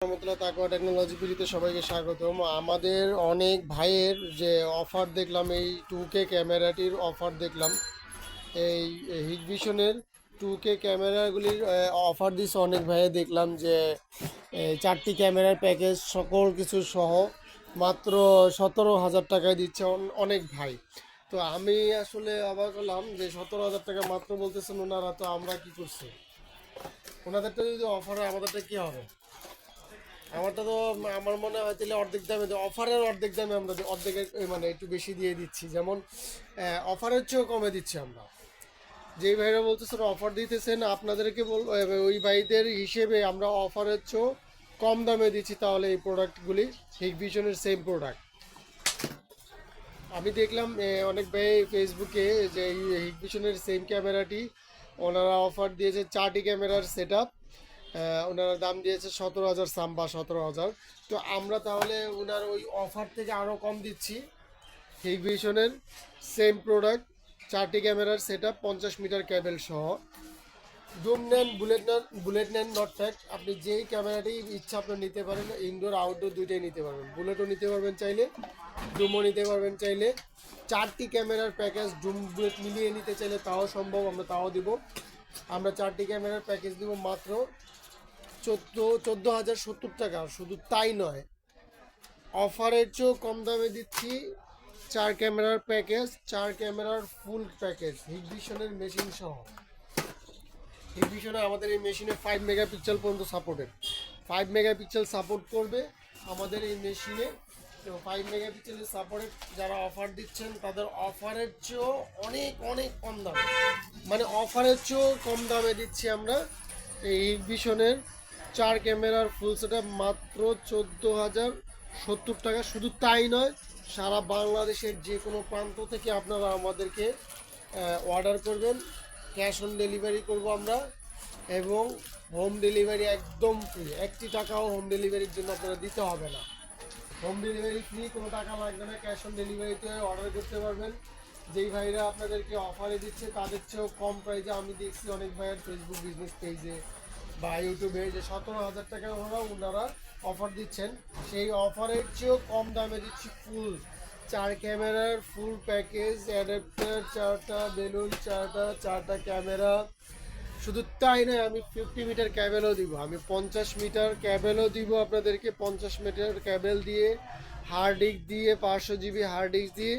রহমতুল্লাহ তাকওয়া টেকনোলজি পিড়িতে সবাইকে স্বাগতম। আমাদের অনেক ভাইয়ের যে অফার দেখলাম, এই 2K ক্যামেরাটির অফার দেখলাম, এই হিগভিশনের 2K ক্যামেরাগুলির অফার দিচ্ছে অনেক ভাইয়ে। দেখলাম যে 4টি ক্যামেরার প্যাকেজ সকল কিছু সহ মাত্র 17,000 টাকায় দিচ্ছে অনেক ভাই। তো আমি আসলে অবাক হলাম যে 17,000 টাকা মাত্র বলতেছেন ওনারা, তো আমরা কি করছি? ওনাদেরটা যদি অফার হয় আমাদেরটা কী হবে? আমারটা তো আমার মনে হয় তাহলে অর্ধেক দামে, অফারের অর্ধেক দামে আমরা অর্ধেকের মানে একটু বেশি দিয়ে দিচ্ছি। যেমন অফারের চেয়েও কমে দিচ্ছি আমরা। যেই ভাইরা বলতেছেন অফার দিতেছেন, আপনাদেরকে ওই ভাইদের হিসেবে আমরা অফারের চেয়েও কম দামে দিচ্ছি। তাহলে এই প্রোডাক্টগুলি হিগভিশনের সেম প্রোডাক্ট। আমি দেখলাম অনেক ভাই ফেসবুকে যে এই হিগভিশনের সেম ক্যামেরাটি ওনারা অফার দিয়েছে, 4টি ক্যামেরার সেট আপ। ওনারা দাম দিয়েছে 17,000 সাম বা 17,000। তো আমরা তাহলে ওনার ওই অফার থেকে আরও কম দিচ্ছি। হিগভিশনের সেম প্রোডাক্ট, 4টি ক্যামেরার সেট আপ, 50 মিটার ক্যাবেল সহ। জুম নেন, বুলেট নেন, নট প্যাক, আপনি যেই ক্যামেরাটি ইচ্ছা আপনি নিতে পারেন। ইনডোর আউটডোর দুইটাই নিতে পারবেন। বুলেটও নিতে পারবেন চাইলে, জুমও নিতে পারবেন চাইলে। 4টি ক্যামেরার প্যাকেজ জুম বুলেট মিলিয়ে নিতে চাইলে তাও সম্ভব, আমরা তাও দিব। আমরা 4টি ক্যামেরার প্যাকেজ দিব মাত্র 14,070 টাকা। শুধু তাই নয়, অফারের চেয়েও কম দামে দিচ্ছি 4 ক্যামেরার প্যাকেজ, 4 ক্যামেরার ফুল প্যাকেজ হিগভিশনের মেশিন সহ। হিগভিশনে আমাদের এই মেশিনে 5 মেগাপিক্সেল পর্যন্ত সাপোর্টেড, 5 মেগাপিক্সেল সাপোর্ট করবে আমাদের এই মেশিনে। তো 5 মেগাপিক্সেলের সাপোর্টেড যারা অফার দিচ্ছেন তাদের অফারের চেয়েও অনেক অনেক কম দামে, মানে অফারের চেয়েও কম দামে দিচ্ছি আমরা এই হিগভিশনের 4 ক্যামেরার ফুল সেটআপ মাত্র 14,070 টাকা। শুধু তাই নয়, সারা বাংলাদেশের যে কোনো প্রান্ত থেকে আপনারা আমাদেরকে অর্ডার করবেন, ক্যাশ অন ডেলিভারি করব আমরা, এবং হোম ডেলিভারি একদম ফ্রি। 1টি টাকাও হোম ডেলিভারির জন্য আপনারা দিতে হবে না। হোম ডেলিভারি ফ্রি, কোনো টাকা লাগবে না। ক্যাশ অন ডেলিভারিতে অর্ডার করতে পারবেন। যেই ভাইরা আপনাদেরকে অফারে দিচ্ছে তাদের চেয়েও কম প্রাইসে আমি দেখছি অনেক ভাইয়ের ফেসবুক বিজনেস পেজে বা ইউটিউবে যে 17,000 টাকা ওনারা অফার দিচ্ছেন, সেই অফারের চেয়েও কম দামে দিচ্ছি ফুল 4 ক্যামেরার ফুল প্যাকেজ, অ্যাডাপ্টার 4টা, বেলুন 4টা ক্যামেরা। শুধু তাই নয়, আমি 50 মিটার ক্যাবেলও দিব, আমি 50 মিটার ক্যাবেলও দিব আপনাদেরকে। 50 মিটার ক্যাবেল দিয়ে, হার্ড ডিস্ক দিয়ে, 500 জিবি হার্ড ডিস্ক দিয়ে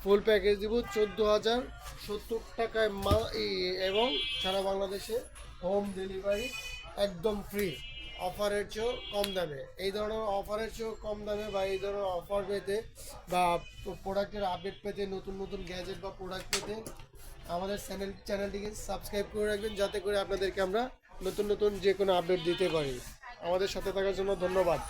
ফুল প্যাকেজ দিব 14,070 টাকায় এবং সারা বাংলাদেশে হোম ডেলিভারি একদম ফ্রি, অফারের চেয়েও কম দামে। এই ধরনের অফারের চেয়েও কম দামে বা এই ধরনের অফার পেতে বা প্রোডাক্টের আপডেট পেতে, নতুন নতুন গ্যাজেট বা প্রোডাক্ট পেতে আমাদের চ্যানেলটিকে সাবস্ক্রাইব করে রাখবেন, যাতে করে আপনাদেরকে আমরা নতুন নতুন যে কোনো আপডেট দিতে পারি। আমাদের সাথে থাকার জন্য ধন্যবাদ।